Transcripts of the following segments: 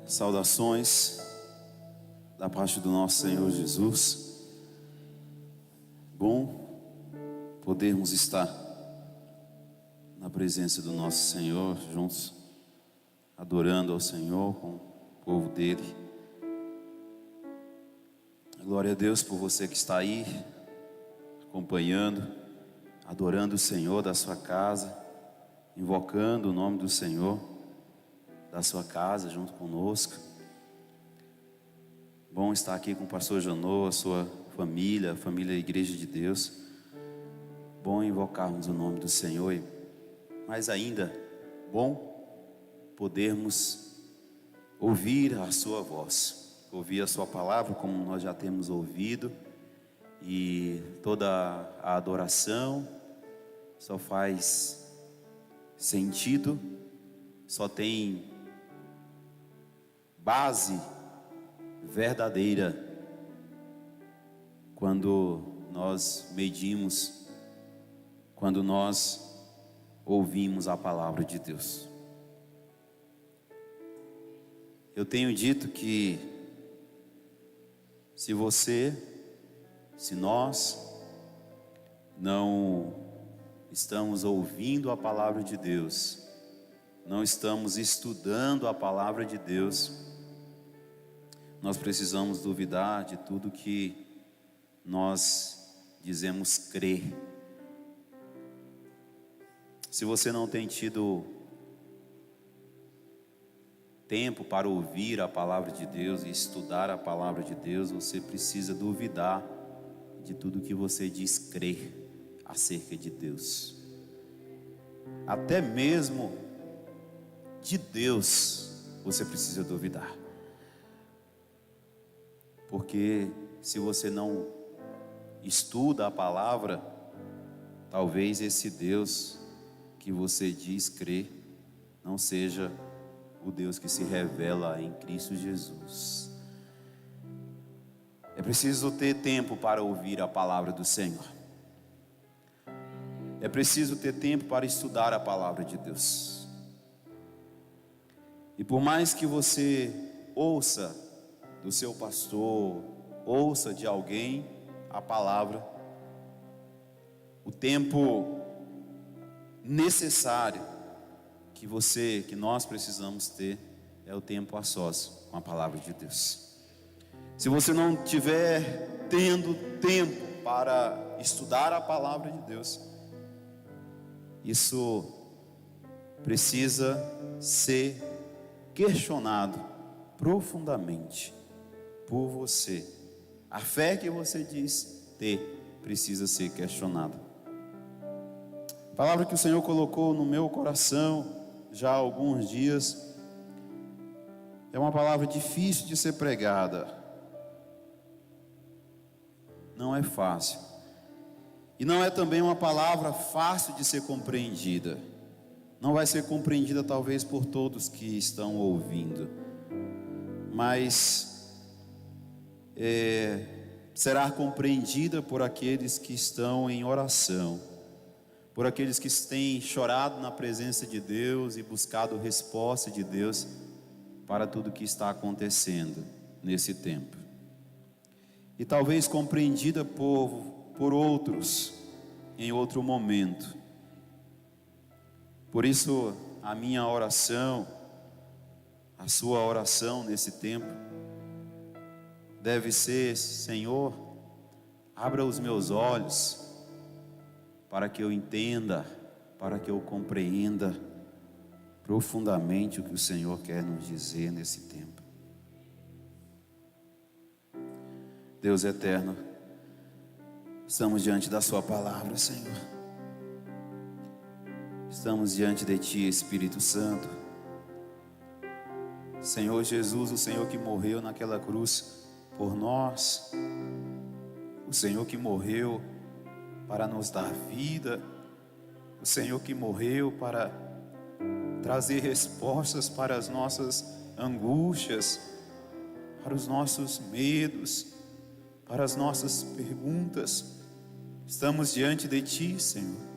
Saudações da parte do nosso Senhor Jesus. Bom podermos estar na presença do nosso Senhor, juntos, adorando ao Senhor com o povo dele. Glória a Deus por você que está aí, acompanhando, adorando o Senhor da sua casa, invocando o nome do Senhor da sua casa junto conosco. Bom estar aqui com o pastor Janô, a sua família, a família da Igreja de Deus. Bom invocarmos o nome do Senhor, mas ainda bom podermos ouvir a sua voz, ouvir a sua palavra como nós já temos ouvido, e toda a adoração só faz sentido, só tem base verdadeira quando nós medimos, quando nós ouvimos a palavra de Deus. Eu tenho dito que se nós não estamos ouvindo a palavra de Deus, não estamos estudando a palavra de Deus, nós precisamos duvidar de tudo que nós dizemos crer. Se você não tem tido tempo para ouvir a palavra de Deus e estudar a palavra de Deus, você precisa duvidar de tudo que você diz crer acerca de Deus. Até mesmo de Deus você precisa duvidar. Porque se você não estuda a palavra, talvez esse Deus que você diz crer não seja o Deus que se revela em Cristo Jesus. É preciso ter tempo para ouvir a palavra do Senhor. É preciso ter tempo para estudar a palavra de Deus. E por mais que você ouça do seu pastor, ouça de alguém a palavra, o tempo necessário que nós precisamos ter é o tempo a sós com a palavra de Deus. Se você não tiver tendo tempo para estudar a palavra de Deus, isso precisa ser questionado profundamente por você. A fé que você diz ter precisa ser questionada. A palavra que o Senhor colocou no meu coração já há alguns dias é uma palavra difícil de ser pregada. Não é fácil. E não é também uma palavra fácil de ser compreendida. Não vai ser compreendida talvez por todos que estão ouvindo, mas será compreendida por aqueles que estão em oração, por aqueles que têm chorado na presença de Deus e buscado resposta de Deus para tudo que está acontecendo nesse tempo. E talvez compreendida por outros em outro momento. Por isso a minha oração, a sua oração nesse tempo deve ser: Senhor, abra os meus olhos para que eu entenda, para que eu compreenda profundamente o que o Senhor quer nos dizer nesse tempo. Deus eterno, estamos diante da sua palavra, Senhor. Estamos diante de Ti, Espírito Santo. Senhor Jesus, o Senhor que morreu naquela cruz por nós, o Senhor que morreu para nos dar vida, o Senhor que morreu para trazer respostas para as nossas angústias, para os nossos medos, para as nossas perguntas. Estamos diante de Ti, Senhor.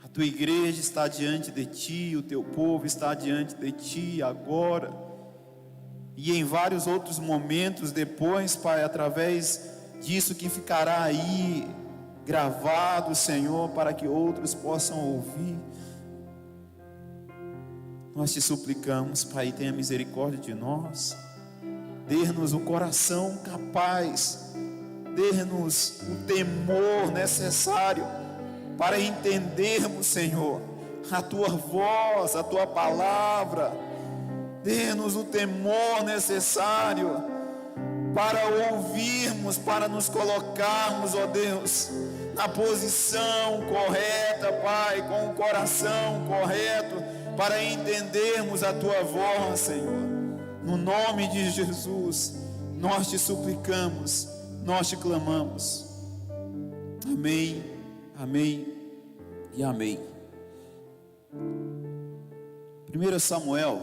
A Tua igreja está diante de Ti, o Teu povo está diante de Ti agora. E em vários outros momentos depois, Pai, através disso que ficará aí gravado, Senhor, para que outros possam ouvir. Nós te suplicamos, Pai, tenha misericórdia de nós. Dê-nos o coração capaz, dê-nos o temor necessário para entendermos, Senhor, a Tua voz, a Tua palavra. Dê-nos o temor necessário para ouvirmos, para nos colocarmos, ó Deus, na posição correta, Pai, com o coração correto, para entendermos a Tua voz, Senhor. No nome de Jesus, nós te suplicamos, nós te clamamos. Amém, amém e amém. 1 Samuel,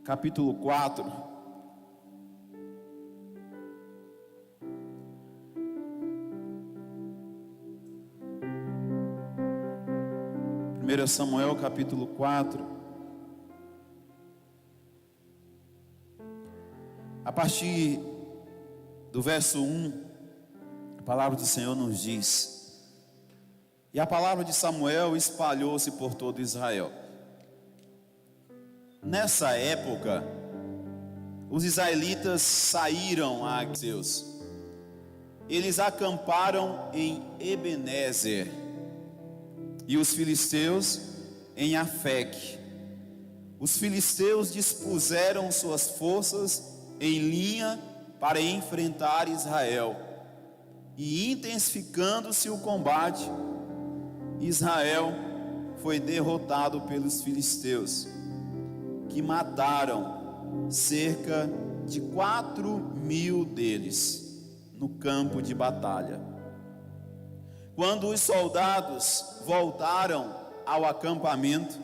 capítulo 4. Samuel capítulo 4, a partir do verso 1, a palavra do Senhor nos diz: e a palavra de Samuel espalhou-se por todo Israel. Nessa época, os israelitas saíram a Deus. Eles acamparam em Ebenezer e os filisteus em Afeque. Os filisteus dispuseram suas forças em linha para enfrentar Israel, e intensificando-se o combate, Israel foi derrotado pelos filisteus, que mataram cerca de 4.000 deles no campo de batalha. Quando os soldados voltaram ao acampamento,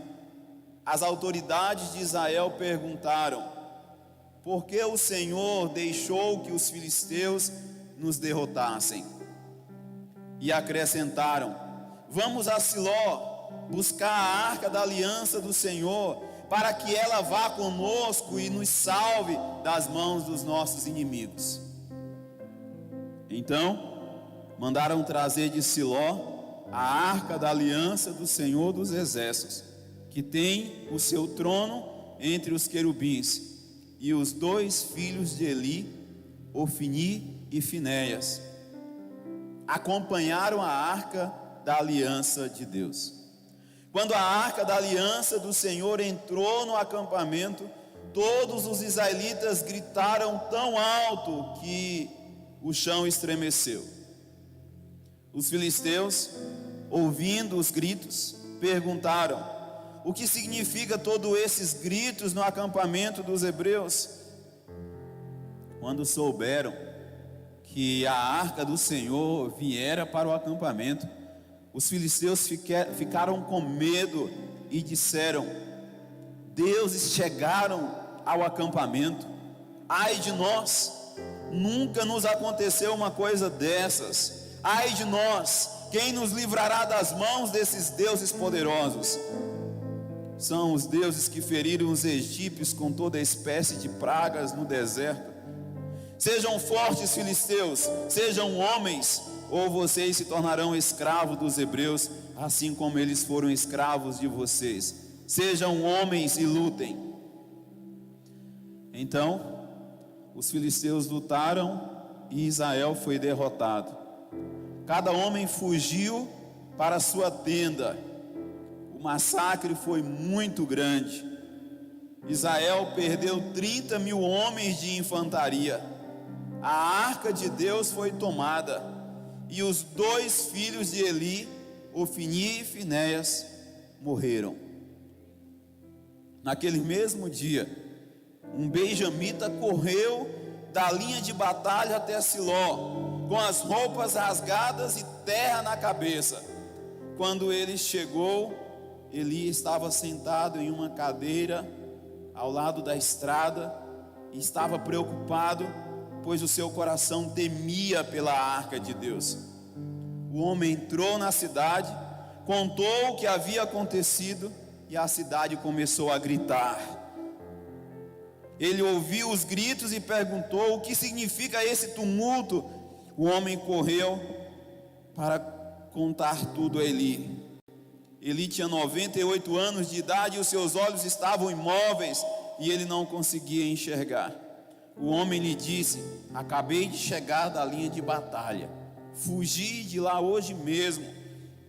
as autoridades de Israel perguntaram: por que o Senhor deixou que os filisteus nos derrotassem? E acrescentaram: vamos a Siló buscar a arca da aliança do Senhor, para que ela vá conosco e nos salve das mãos dos nossos inimigos. Então mandaram trazer de Siló a arca da aliança do Senhor dos exércitos, que tem o seu trono entre os querubins, e os 2 filhos de Eli, Ofni e Finéias, acompanharam a arca da aliança de Deus. Quando a arca da aliança do Senhor entrou no acampamento, todos os israelitas gritaram tão alto que o chão estremeceu. Os filisteus, ouvindo os gritos, perguntaram: o que significa todos esses gritos no acampamento dos hebreus? Quando souberam que a arca do Senhor viera para o acampamento, os filisteus ficaram com medo e disseram: deuses chegaram ao acampamento. Ai de nós, nunca nos aconteceu uma coisa dessas. Ai de nós, quem nos livrará das mãos desses deuses poderosos? São os deuses que feriram os egípcios com toda espécie de pragas no deserto. Sejam fortes, filisteus, sejam homens, ou vocês se tornarão escravos dos hebreus, assim como eles foram escravos de vocês. Sejam homens e lutem. Então os filisteus lutaram e Israel foi derrotado. Cada homem fugiu para a sua tenda. O massacre foi muito grande. Israel perdeu 30.000 homens de infantaria. A arca de Deus foi tomada, e os 2 filhos de Eli, Ofni e Finéias, morreram. Naquele mesmo dia, um benjamita correu da linha de batalha até Siló, com as roupas rasgadas e terra na cabeça. Quando ele chegou, Eli estava sentado em uma cadeira ao lado da estrada e estava preocupado, pois o seu coração temia pela arca de Deus. O homem entrou na cidade, contou o que havia acontecido e a cidade começou a gritar. Ele ouviu os gritos e perguntou: o que significa esse tumulto? O homem correu para contar tudo a Eli. Eli tinha 98 anos de idade e os seus olhos estavam imóveis e ele não conseguia enxergar. O homem lhe disse: acabei de chegar da linha de batalha, fugi de lá hoje mesmo.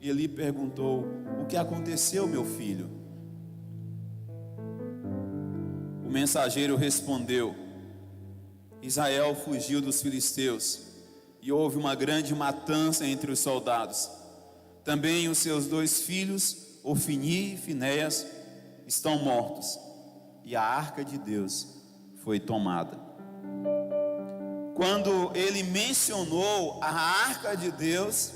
Eli perguntou: o que aconteceu, meu filho? O mensageiro respondeu: Israel fugiu dos filisteus e houve uma grande matança entre os soldados. Também os seus 2 filhos, Ofni e Finéias, estão mortos, e a arca de Deus foi tomada. Quando ele mencionou a arca de Deus,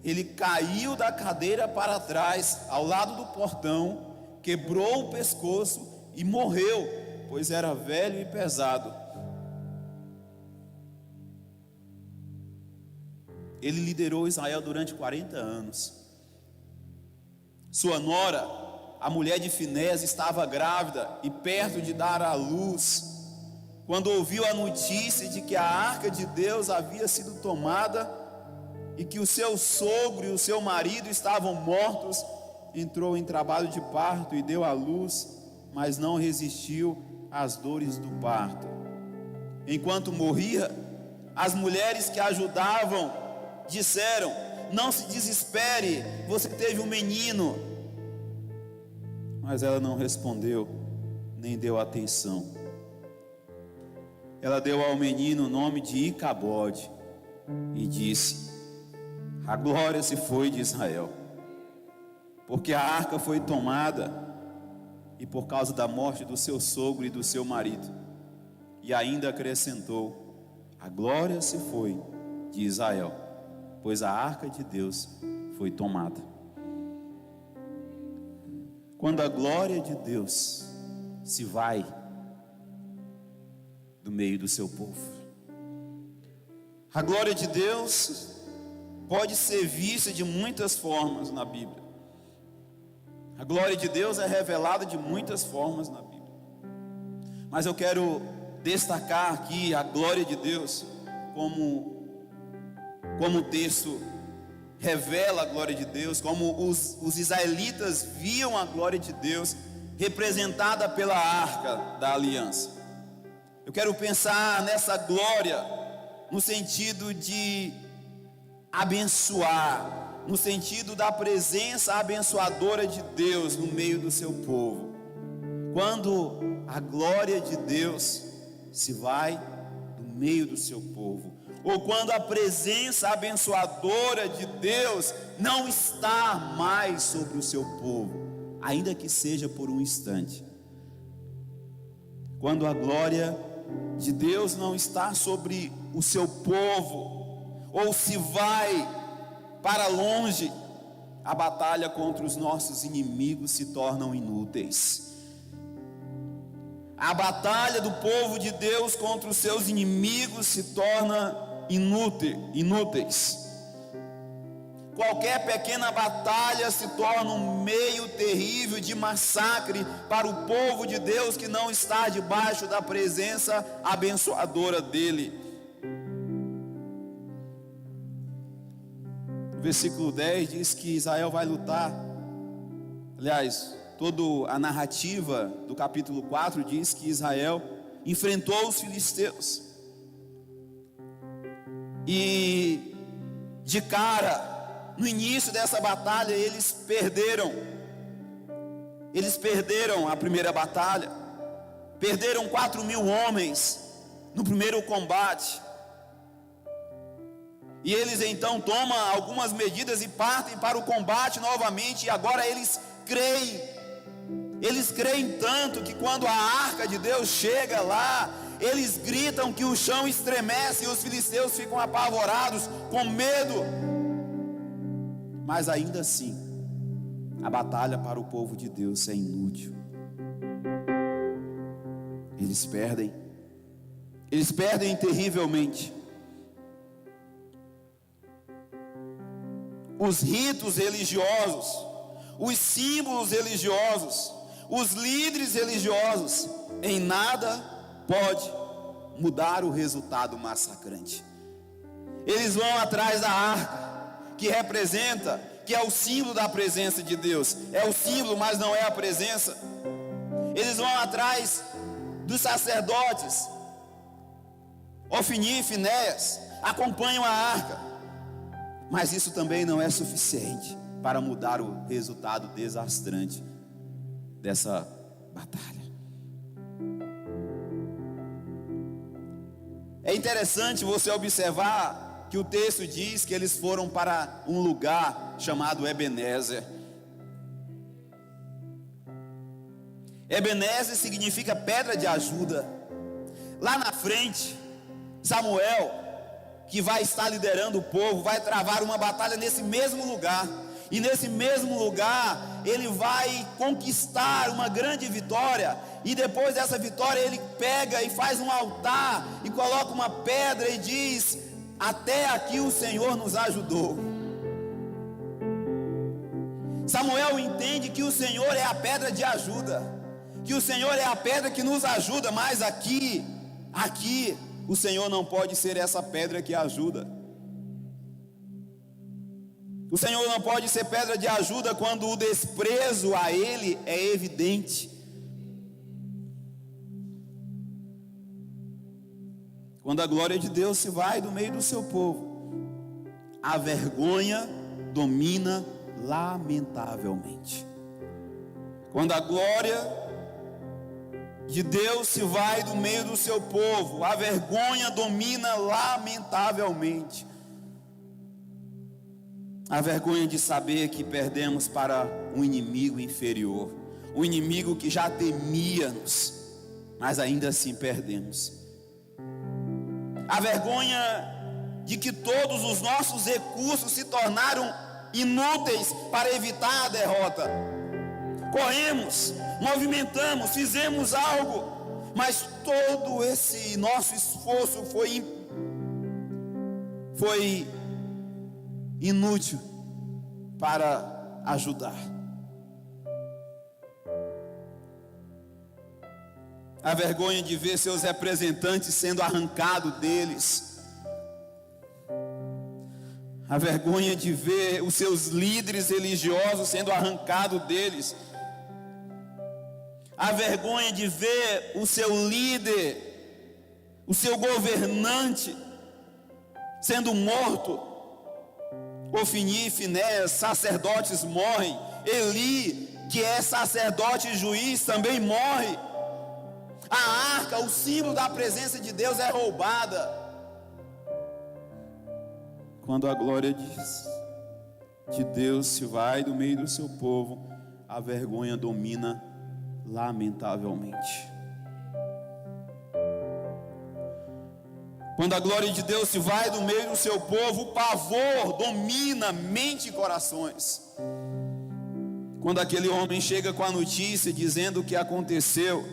ele caiu da cadeira para trás, ao lado do portão, quebrou o pescoço e morreu, pois era velho e pesado. Ele liderou Israel durante 40 anos. Sua nora, a mulher de Finéias, estava grávida e perto de dar à luz. Quando ouviu a notícia de que a arca de Deus havia sido tomada e que o seu sogro e o seu marido estavam mortos, entrou em trabalho de parto e deu à luz, mas não resistiu às dores do parto. Enquanto morria, as mulheres que ajudavam disseram: não se desespere, você teve um menino. Mas ela não respondeu, nem deu atenção. Ela deu ao menino o nome de Icabode e disse: a glória se foi de Israel, porque a arca foi tomada e por causa da morte do seu sogro e do seu marido. E ainda acrescentou: a glória se foi de Israel, pois a arca de Deus foi tomada. Quando a glória de Deus se vai do meio do seu povo, a glória de Deus pode ser vista de muitas formas na Bíblia. A glória de Deus é revelada de muitas formas na Bíblia, mas eu quero destacar aqui a glória de Deus como o texto revela a glória de Deus, como os israelitas viam a glória de Deus representada pela arca da aliança. Eu quero pensar nessa glória no sentido de abençoar, no sentido da presença abençoadora de Deus no meio do seu povo. Quando a glória de Deus se vai do meio do seu povo, ou quando a presença abençoadora de Deus não está mais sobre o seu povo, ainda que seja por um instante. Quando a glória de Deus não está sobre o seu povo, ou se vai para longe, a batalha contra os nossos inimigos se tornam inúteis. A batalha do povo de Deus contra os seus inimigos se torna inúteis. Qualquer pequena batalha se torna um meio terrível de massacre para o povo de Deus que não está debaixo da presença abençoadora dele. O versículo 10 diz que Israel vai lutar. Aliás, toda a narrativa do capítulo 4 diz que Israel enfrentou os filisteus. E de cara, no início dessa batalha, eles perderam a primeira batalha, perderam 4.000 homens no primeiro combate, e eles então tomam algumas medidas e partem para o combate novamente, e agora eles creem tanto que quando a arca de Deus chega lá, eles gritam que o chão estremece e os filisteus ficam apavorados, com medo. Mas ainda assim, A batalha para o povo de Deus é inútil. Eles perdem terrivelmente. Os ritos religiosos, os símbolos religiosos, os líderes religiosos, em nada pode mudar o resultado massacrante. Eles vão atrás da arca, que representa, que é o símbolo da presença de Deus. É o símbolo, mas não é a presença. Eles vão atrás dos sacerdotes, Ofni e Finéias, acompanham a arca. Mas isso também não é suficiente para mudar o resultado desastrante dessa batalha. É interessante você observar que o texto diz que eles foram para um lugar chamado Ebenezer. Ebenezer significa pedra de ajuda. Lá na frente, Samuel, que vai estar liderando o povo, vai travar uma batalha nesse mesmo lugar. E nesse mesmo lugar, ele vai conquistar uma grande vitória. E depois dessa vitória, ele pega e faz um altar e coloca uma pedra e diz: até aqui o Senhor nos ajudou. Samuel entende que o Senhor é a pedra de ajuda, que o Senhor é a pedra que nos ajuda, mas aqui o Senhor não pode ser essa pedra que ajuda. O Senhor não pode ser pedra de ajuda quando o desprezo a Ele é evidente. Quando a glória de Deus se vai do meio do seu povo, a vergonha domina lamentavelmente. Quando a glória de Deus se vai do meio do seu povo, a vergonha domina lamentavelmente. A vergonha de saber que perdemos para um inimigo inferior, um inimigo que já temia-nos, mas ainda assim perdemos. A vergonha de que todos os nossos recursos se tornaram inúteis para evitar a derrota. Corremos, movimentamos, fizemos algo, mas todo esse nosso esforço foi inútil para ajudar. A vergonha de ver seus representantes sendo arrancados deles. A vergonha de ver os seus líderes religiosos sendo arrancados deles. A vergonha de ver o seu líder, o seu governante sendo morto. Ofni e Finéias, sacerdotes, morrem. Eli, que é sacerdote e juiz, também morre. A arca, o símbolo da presença de Deus, é roubada. Quando a glória de Deus se vai do meio do seu povo, a vergonha domina lamentavelmente. Quando a glória de Deus se vai do meio do seu povo, o pavor domina mente e corações. Quando aquele homem chega com a notícia dizendo o que aconteceu,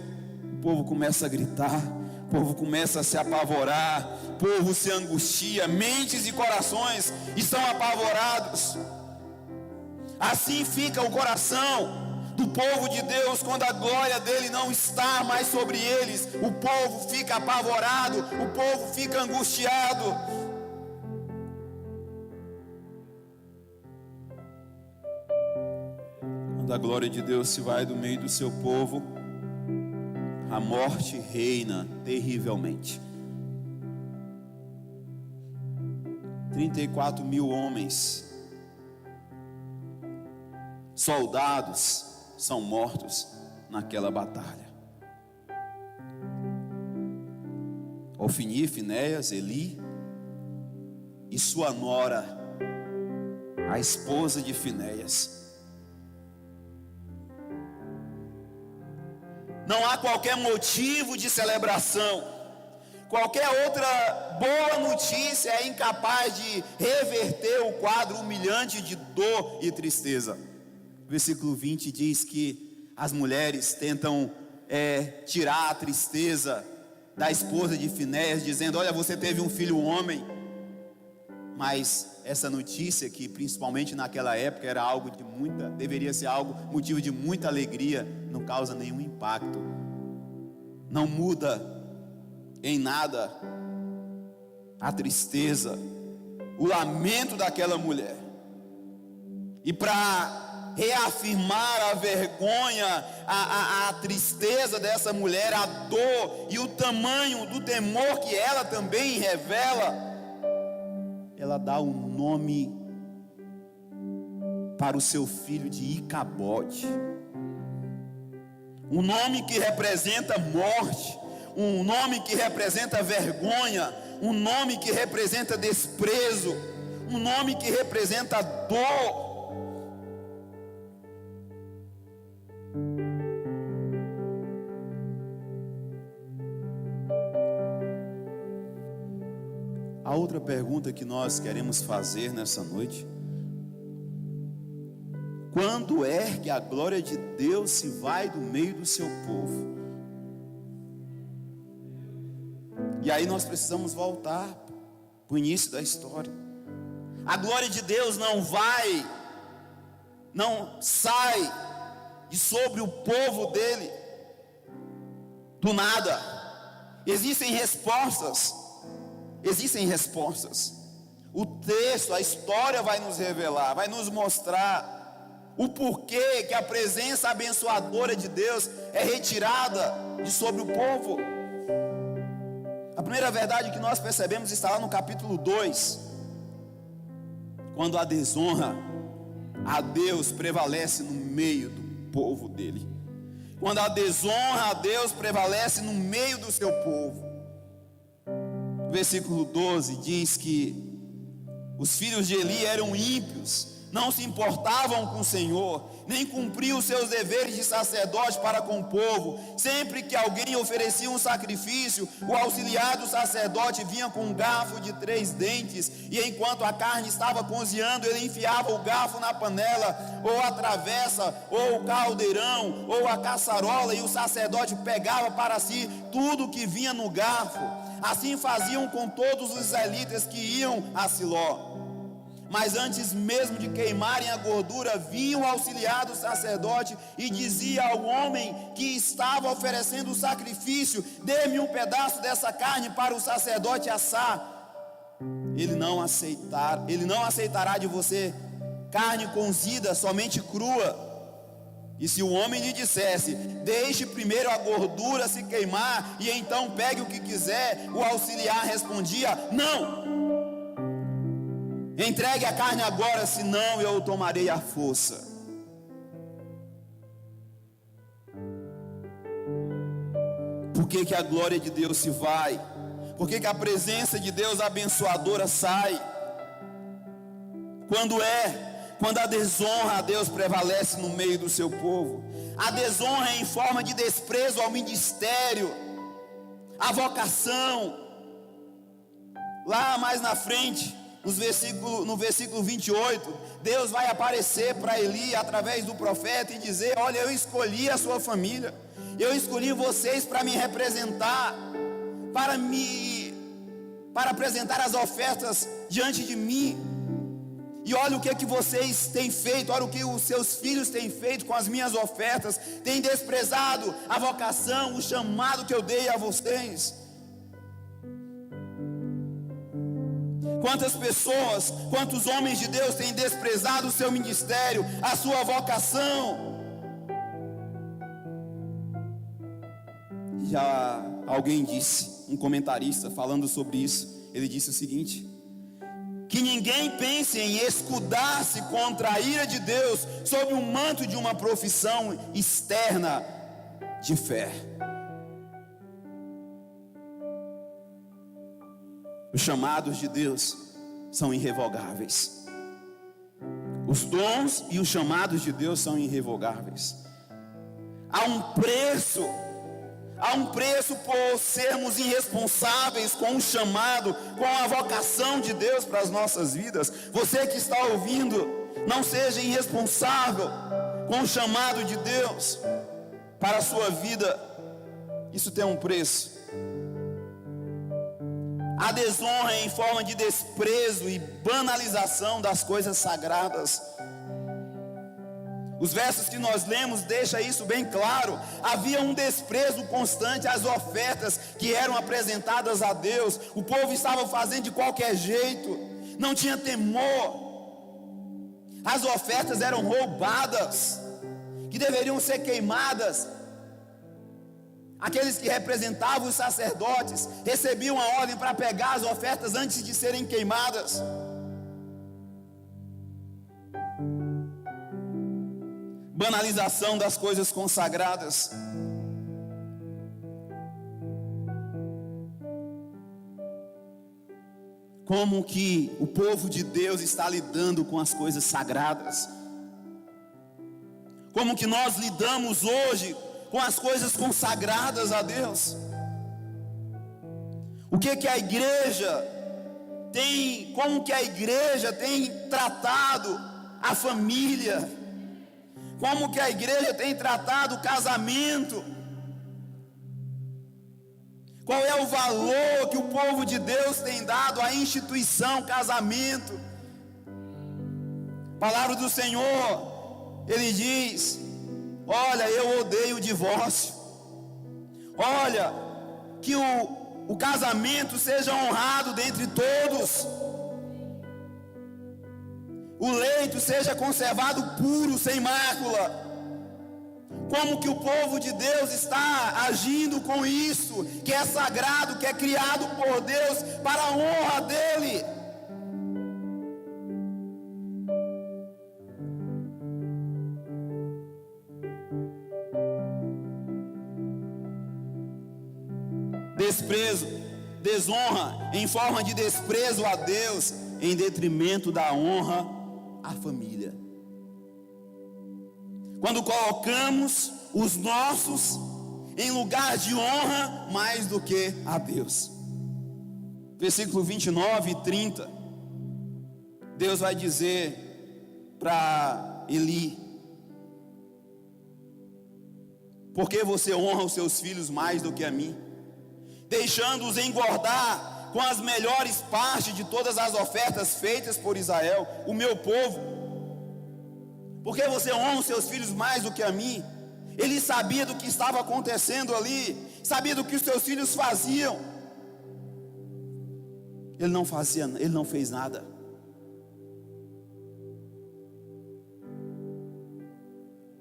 o povo começa a gritar, o povo começa a se apavorar, o povo se angustia, mentes e corações estão apavorados. Assim fica o coração do povo de Deus quando a glória dele não está mais sobre eles. O povo fica apavorado, o povo fica angustiado. Quando a glória de Deus se vai do meio do seu povo, a morte reina terrivelmente. 34 mil homens, soldados, são mortos naquela batalha. Ofni, Finéias, Eli e sua nora, a esposa de Finéias. Não há qualquer motivo de celebração. Qualquer outra boa notícia é incapaz de reverter o quadro humilhante de dor e tristeza. versículo 20 diz que as mulheres tentam tirar a tristeza da esposa de Finéias, dizendo: olha, você teve um filho homem. Mas essa notícia, que principalmente naquela época era algo deveria ser algo motivo de muita alegria, não causa nenhum impacto, não muda em nada a tristeza, o lamento daquela mulher. E para reafirmar a vergonha, a tristeza dessa mulher, a dor e o tamanho do temor que ela também revela, ela dá um nome para o seu filho de Icabode, um nome que representa morte, um nome que representa vergonha, um nome que representa desprezo, um nome que representa dor. A outra pergunta que nós queremos fazer nessa noite: quando é que a glória de Deus se vai do meio do seu povo? E aí nós precisamos voltar para o início da história. A glória de Deus não sai de sobre o povo dele do nada. Existem respostas. O texto, a história vai nos revelar, vai nos mostrar o porquê que a presença abençoadora de Deus é retirada de sobre o povo. A primeira verdade que nós percebemos está lá no capítulo 2, quando a desonra a Deus prevalece no meio do povo dele. Quando a desonra a Deus prevalece no meio do seu povo. Versículo 12 diz que os filhos de Eli eram ímpios, não se importavam com o Senhor, nem cumpriam os seus deveres de sacerdote para com o povo. Sempre que alguém oferecia um sacrifício, o auxiliar do sacerdote vinha com um garfo de 3 dentes, e enquanto a carne estava cozinhando, ele enfiava o garfo na panela, ou a travessa, ou o caldeirão, ou a caçarola, e o sacerdote pegava para si tudo que vinha no garfo. Assim faziam com todos os israelitas que iam a Siló. Mas antes mesmo de queimarem a gordura, vinha o auxiliar do sacerdote e dizia ao homem que estava oferecendo o sacrifício: dê-me um pedaço dessa carne para o sacerdote assar. Ele não aceitará de você carne cozida, somente crua. E se o homem lhe dissesse: deixe primeiro a gordura se queimar e então pegue o que quiser, o auxiliar respondia: não, entregue a carne agora, senão eu o tomarei à força. Por que a glória de Deus se vai? Por que a presença de Deus abençoadora sai? Quando a desonra a Deus prevalece no meio do seu povo. A desonra é em forma de desprezo ao ministério, à vocação. Lá mais na frente, no versículo 28, Deus vai aparecer para Eli através do profeta e dizer: olha, eu escolhi a sua família, eu escolhi vocês para me representar, para apresentar as ofertas diante de mim. E olha o que vocês têm feito, olha o que os seus filhos têm feito com as minhas ofertas. Têm desprezado a vocação, o chamado que eu dei a vocês. Quantas pessoas, quantos homens de Deus têm desprezado o seu ministério, a sua vocação? Já alguém disse, um comentarista falando sobre isso, ele disse o seguinte: que ninguém pense em escudar-se contra a ira de Deus sob o manto de uma profissão externa de fé. Os chamados de Deus são irrevogáveis. Os dons e os chamados de Deus são irrevogáveis. Há um preço por sermos irresponsáveis com o chamado, com a vocação de Deus para as nossas vidas. Você que está ouvindo, não seja irresponsável com o chamado de Deus para a sua vida, isso tem um preço. A desonra em forma de desprezo e banalização das coisas sagradas. Os versos que nós lemos deixam isso bem claro. Havia um desprezo constante às ofertas que eram apresentadas a Deus. O povo estava fazendo de qualquer jeito, não tinha temor. As ofertas eram roubadas, que deveriam ser queimadas. Aqueles que representavam os sacerdotes recebiam a ordem para pegar as ofertas antes de serem queimadas. Banalização das coisas consagradas. Como que o povo de Deus está lidando com as coisas sagradas? Como que nós lidamos hoje com as coisas consagradas a Deus? O que a igreja tem, como que a igreja tem tratado a família? Como que a igreja tem tratado o casamento? Qual é o valor que o povo de Deus tem dado à instituição casamento? A palavra do Senhor, Ele diz: olha, eu odeio o divórcio. Olha, que o casamento seja honrado dentre todos. O leito seja conservado puro, sem mácula. Como que o povo de Deus está agindo com isso, que é sagrado, que é criado por Deus para a honra dEle? Desprezo, desonra em forma de desprezo a Deus, em detrimento da honra à família. Quando colocamos os nossos em lugar de honra mais do que a Deus. Versículo 29 e 30. Deus vai dizer para Eli: por que você honra os seus filhos mais do que a mim, deixando-os engordar com as melhores partes de todas as ofertas feitas por Israel, o meu povo? Porque você honra os seus filhos mais do que a mim? Ele sabia do que estava acontecendo ali, sabia do que os seus filhos faziam. Ele não fazia, ele não fez nada.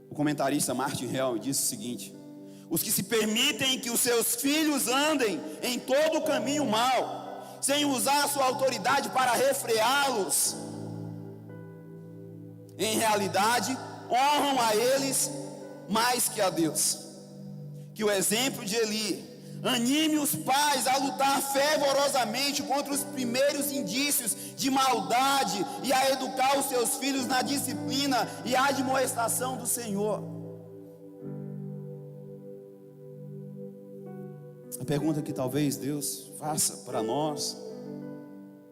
O comentarista Martin Hell disse o seguinte: os que se permitem que os seus filhos andem em todo o caminho mau, sem usar a sua autoridade para refreá-los, em realidade honram a eles mais que a Deus. Que o exemplo de Eli anime os pais a lutar fervorosamente contra os primeiros indícios de maldade e a educar os seus filhos na disciplina e admoestação do Senhor. A pergunta que talvez Deus faça para nós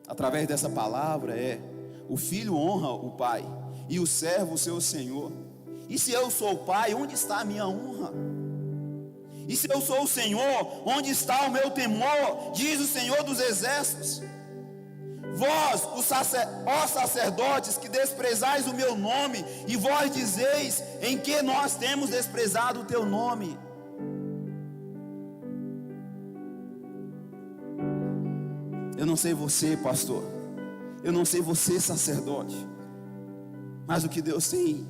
através dessa palavra é: o filho honra o pai e o servo o seu senhor. E se eu sou o pai, onde está a minha honra? E se eu sou o Senhor, onde está o meu temor? Diz o Senhor dos exércitos. Vós, ó sacerdotes, que desprezais o meu nome, e vós dizeis: em que nós temos desprezado o teu nome? Eu não sei você, pastor, eu não sei você, sacerdote, mas o que Deus tem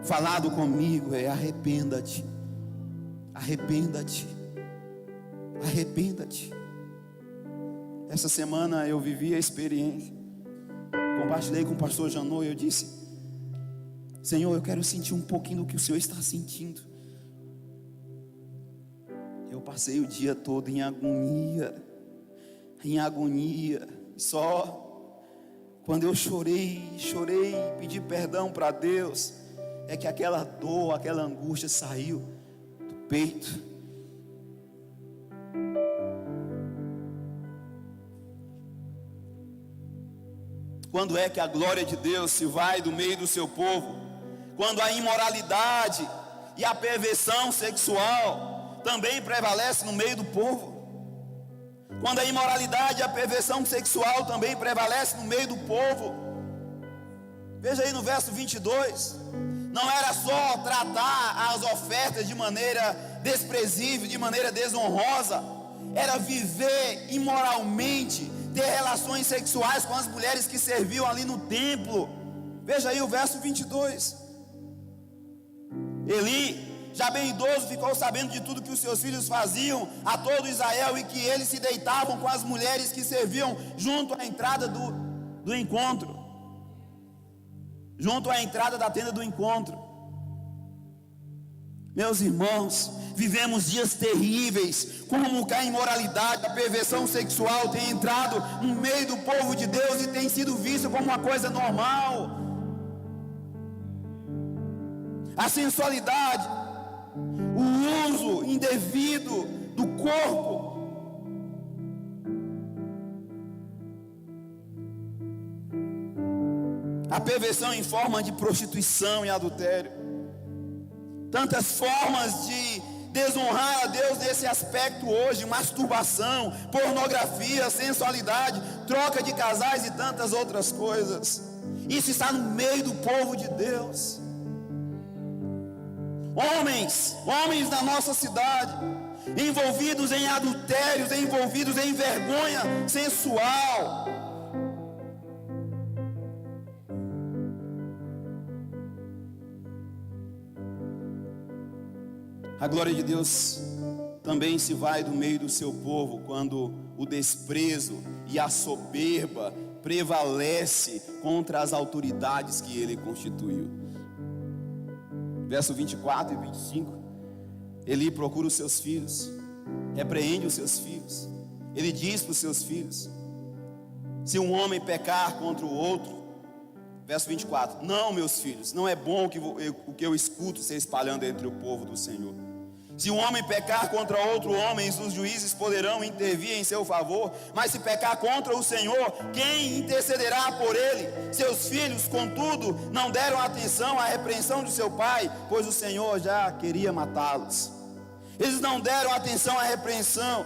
falado comigo é: arrependa-te, arrependa-te, arrependa-te. Essa semana eu vivi a experiência, compartilhei com o pastor Janô, e eu disse: Senhor, eu quero sentir um pouquinho do que o Senhor está sentindo. Eu passei o dia todo em agonia, só quando eu chorei, pedi perdão para Deus, é que aquela dor, aquela angústia saiu do peito. Quando é que a glória de Deus se vai do meio do seu povo? quando a imoralidade e a perversão sexual também prevalece no meio do povo. Quando a imoralidade e a perversão sexual também prevalece no meio do povo. Veja aí no verso 22. Não era só tratar as ofertas de maneira desprezível, de maneira desonrosa. Era viver imoralmente, ter relações sexuais com as mulheres que serviam ali no templo. Veja aí o verso 22. Eli, já bem idoso, ficou sabendo de tudo que os seus filhos faziam a todo Israel, e que eles se deitavam com as mulheres que serviam junto à entrada do encontro, junto à entrada da tenda do encontro. Meus irmãos, vivemos dias terríveis, como que a imoralidade, a perversão sexual tem entrado no meio do povo de Deus e tem sido visto como uma coisa normal. A sensualidade, o uso indevido do corpo, a perversão em forma de prostituição e adultério, tantas formas de desonrar a Deus nesse aspecto hoje: masturbação, pornografia, sensualidade, troca de casais e tantas outras coisas. Isso está no meio do povo de Deus. Homens da nossa cidade, envolvidos em adultérios, envolvidos em vergonha sensual. A glória de Deus também se vai do meio do seu povo quando o desprezo e a soberba prevalece contra as autoridades que ele constituiu. Verso 24 e 25, Eli procura os seus filhos, repreende os seus filhos. Ele diz para os seus filhos: se um homem pecar contra o outro, verso 24, não, meus filhos, não é bom o que eu escuto se espalhando entre o povo do Senhor. Se um homem pecar contra outro homem, os juízes poderão intervir em seu favor. Mas se pecar contra o Senhor, quem intercederá por ele? Seus filhos, contudo, não deram atenção à repreensão de seu pai, pois o Senhor já queria matá-los. Eles não deram atenção à repreensão.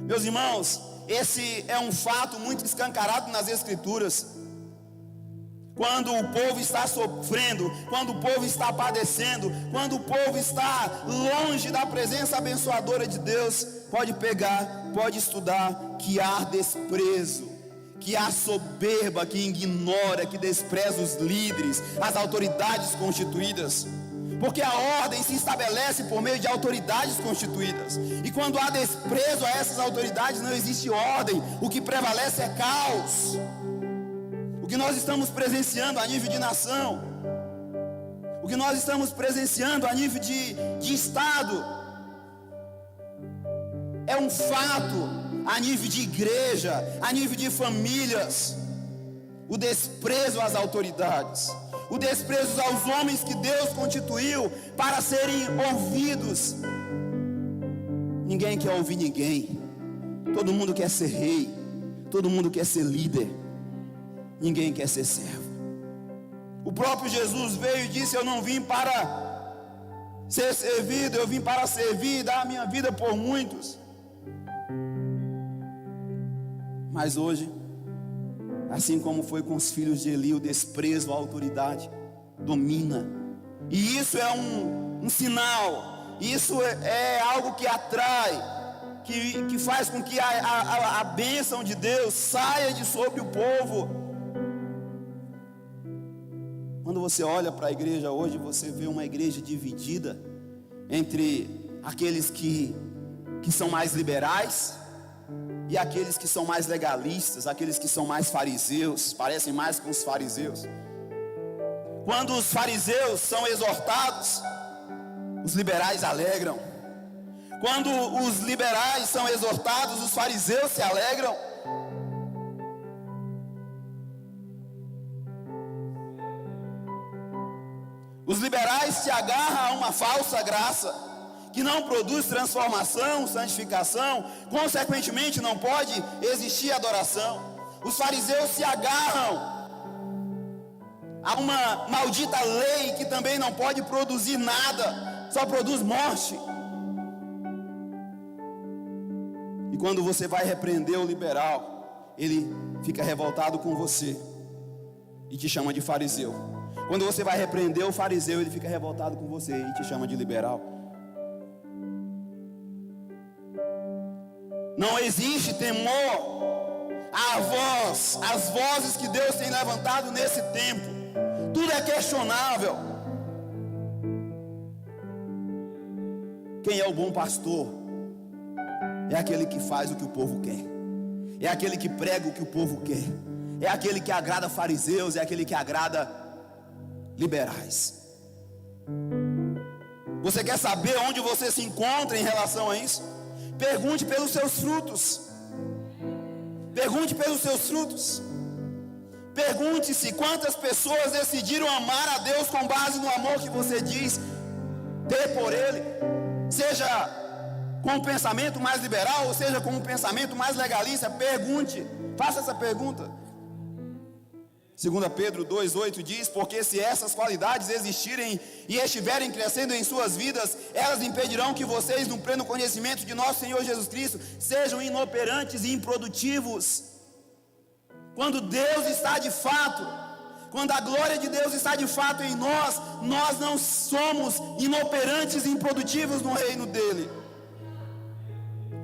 Meus irmãos, esse é um fato muito escancarado nas Escrituras. Quando o povo está sofrendo, quando o povo está padecendo, quando o povo está longe da presença abençoadora de Deus, pode pegar, pode estudar, que há desprezo, que há soberba, que ignora, que despreza os líderes, as autoridades constituídas. Porque a ordem se estabelece por meio de autoridades constituídas. E quando há desprezo a essas autoridades, não existe ordem. O que prevalece é caos. O que nós estamos presenciando a nível de nação, o que nós estamos presenciando a nível de Estado, é um fato a nível de igreja, a nível de famílias. O desprezo às autoridades, o desprezo aos homens que Deus constituiu para serem ouvidos. Ninguém quer ouvir ninguém. Todo mundo quer ser rei, todo mundo quer ser líder. Ninguém quer ser servo. O próprio Jesus veio e disse: eu não vim para ser servido, eu vim para servir e dar a minha vida por muitos. Mas hoje, assim como foi com os filhos de Eli, o desprezo à autoridade domina. E isso é um sinal, isso é algo que atrai, que faz com que a bênção de Deus saia de sobre o povo. Quando você olha para a igreja hoje, você vê uma igreja dividida entre aqueles que são mais liberais e aqueles que são mais legalistas, aqueles que são mais fariseus, parecem mais com os fariseus. Quando os fariseus são exortados, os liberais alegram. Quando os liberais são exortados, os fariseus se alegram. Os liberais se agarram a uma falsa graça, que não produz transformação, santificação, consequentemente não pode existir adoração. Os fariseus se agarram Há uma maldita lei que também não pode produzir nada, só produz morte. E quando você vai repreender o liberal, ele fica revoltado com você e te chama de fariseu. Quando você vai repreender o fariseu, ele fica revoltado com você e te chama de liberal. Não existe temor à voz, às vozes que Deus tem levantado nesse tempo. Tudo é questionável. Quem é o bom pastor? É aquele que faz o que o povo quer. É aquele que prega o que o povo quer. É aquele que agrada fariseus. É aquele que agrada liberais. Você quer saber onde você se encontra em relação a isso? Pergunte pelos seus frutos. Pergunte pelos seus frutos. Pergunte-se quantas pessoas decidiram amar a Deus com base no amor que você diz ter por Ele. Seja com um pensamento mais liberal, ou seja com um pensamento mais legalista. Pergunte, faça essa pergunta. 2 Pedro 2,8 diz: porque se essas qualidades existirem e estiverem crescendo em suas vidas, elas impedirão que vocês, no pleno conhecimento de nosso Senhor Jesus Cristo, sejam inoperantes e improdutivos. Quando Deus está de fato, quando a glória de Deus está de fato em nós, nós não somos inoperantes e improdutivos no reino dele.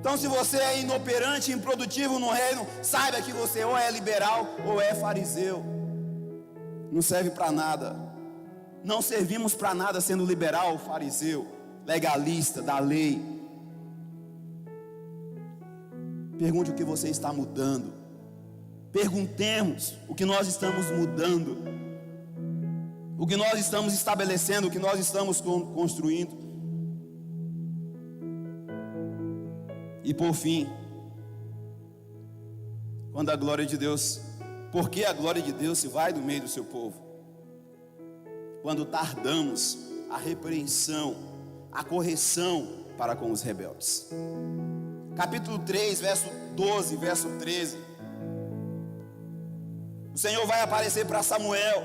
Então, se você é inoperante e improdutivo no reino, saiba que você ou é liberal ou é fariseu. Não serve para nada. Não servimos para nada sendo liberal ou fariseu, legalista da lei. Pergunte o que você está mudando. Perguntemos o que nós estamos mudando, o que nós estamos estabelecendo, o que nós estamos construindo. E por fim, quando a glória de Deus, porque a glória de Deus se vai do meio do seu povo? Quando tardamos a repreensão, a correção para com os rebeldes. Capítulo 3, verso 12, verso 13. O Senhor vai aparecer para Samuel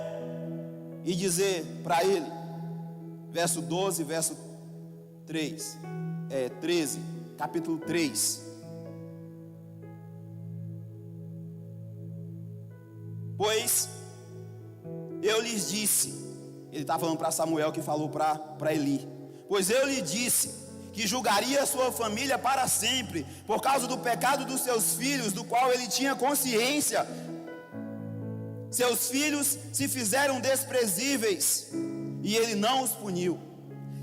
e dizer para ele, verso 12, verso 13, capítulo 3. Pois eu lhes disse, ele está falando para Samuel que falou para Eli. Pois eu lhe disse que julgaria a sua família para sempre, por causa do pecado dos seus filhos, do qual ele tinha consciência. Seus filhos se fizeram desprezíveis e ele não os puniu.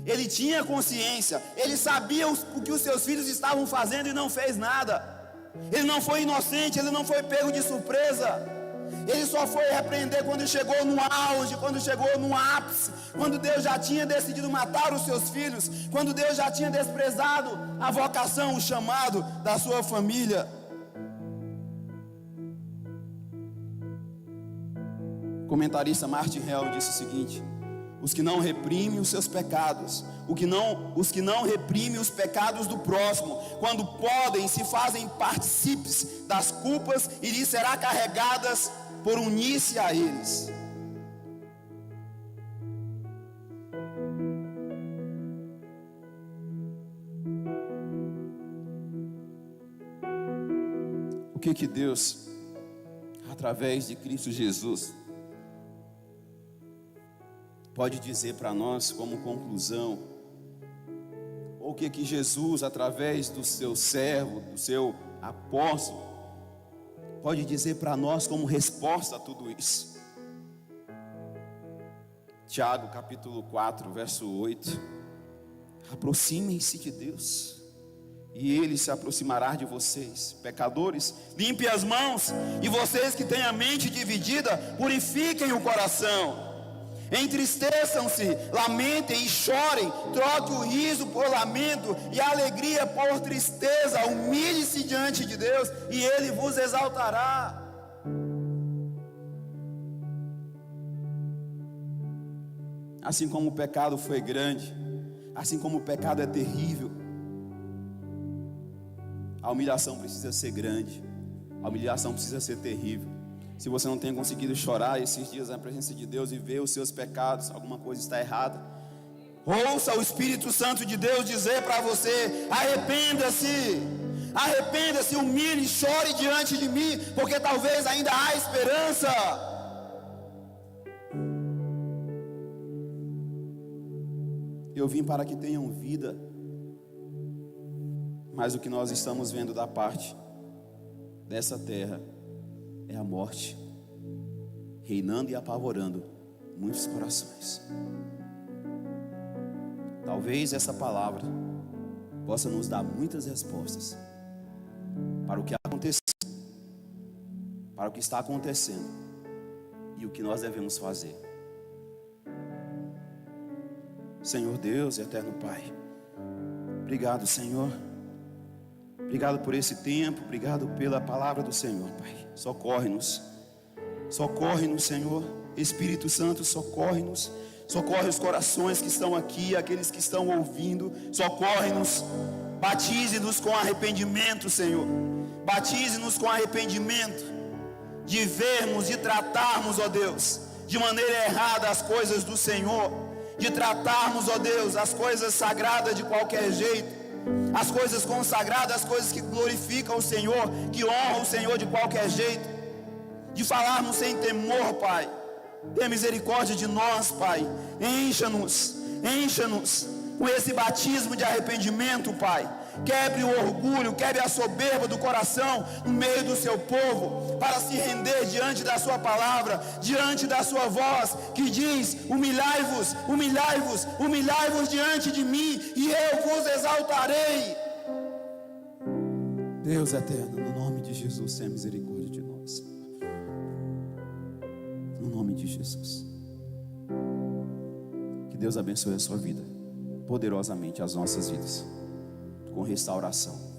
Ele tinha consciência, ele sabia o que os seus filhos estavam fazendo e não fez nada. Ele não foi inocente, ele não foi pego de surpresa. Ele só foi repreender quando chegou no auge, quando chegou no ápice, quando Deus já tinha decidido matar os seus filhos, quando Deus já tinha desprezado a vocação, o chamado da sua família. O comentarista Martin Hell disse o seguinte: os que não reprimem os seus pecados, os que não reprimem os pecados do próximo, quando podem, se fazem partícipes das culpas e lhes será carregadas por unir-se a eles. O que Deus, através de Cristo Jesus, pode dizer para nós como conclusão? Ou o que Jesus, através do seu servo, do seu apóstolo, pode dizer para nós como resposta a tudo isso? Tiago capítulo 4, verso 8. Aproximem-se de Deus, e Ele se aproximará de vocês. Pecadores, limpem as mãos, e vocês que têm a mente dividida, purifiquem o coração. Entristeçam-se, lamentem e chorem, troque o riso por lamento e a alegria por tristeza. Humilhe-se diante de Deus e Ele vos exaltará. Assim como o pecado foi grande, assim como o pecado é terrível, a humilhação precisa ser grande, a humilhação precisa ser terrível. Se você não tem conseguido chorar esses dias na presença de Deus e ver os seus pecados, alguma coisa está errada. Ouça o Espírito Santo de Deus dizer para você: arrependa-se, arrependa-se, humilhe, chore diante de mim, porque talvez ainda há esperança. Eu vim para que tenham vida, mas o que nós estamos vendo da parte dessa terra é a morte, reinando e apavorando muitos corações. Talvez essa palavra possa nos dar muitas respostas para o que aconteceu, para o que está acontecendo e o que nós devemos fazer. Senhor Deus e eterno Pai, obrigado, Senhor. Obrigado por esse tempo, obrigado pela palavra do Senhor, Pai. Socorre-nos, Senhor. Espírito Santo, socorre-nos. Socorre os corações que estão aqui, aqueles que estão ouvindo. Socorre-nos, batize-nos com arrependimento, Senhor. Batize-nos com arrependimento de vermos, de tratarmos, ó Deus, de maneira errada as coisas do Senhor, de tratarmos, ó Deus, as coisas sagradas de qualquer jeito, as coisas consagradas, as coisas que glorificam o Senhor, que honram o Senhor de qualquer jeito, de falarmos sem temor, Pai. Tenha misericórdia de nós, Pai. Encha-nos com esse batismo de arrependimento, Pai. Quebre o orgulho, quebre a soberba do coração no meio do seu povo, para se render diante da sua palavra, diante da sua voz, que diz: humilhai-vos, humilhai-vos, humilhai-vos diante de mim, e eu vos exaltarei. Deus eterno, no nome de Jesus, tenha misericórdia de nós. No nome de Jesus. Que Deus abençoe a sua vida poderosamente, as nossas vidas, com restauração.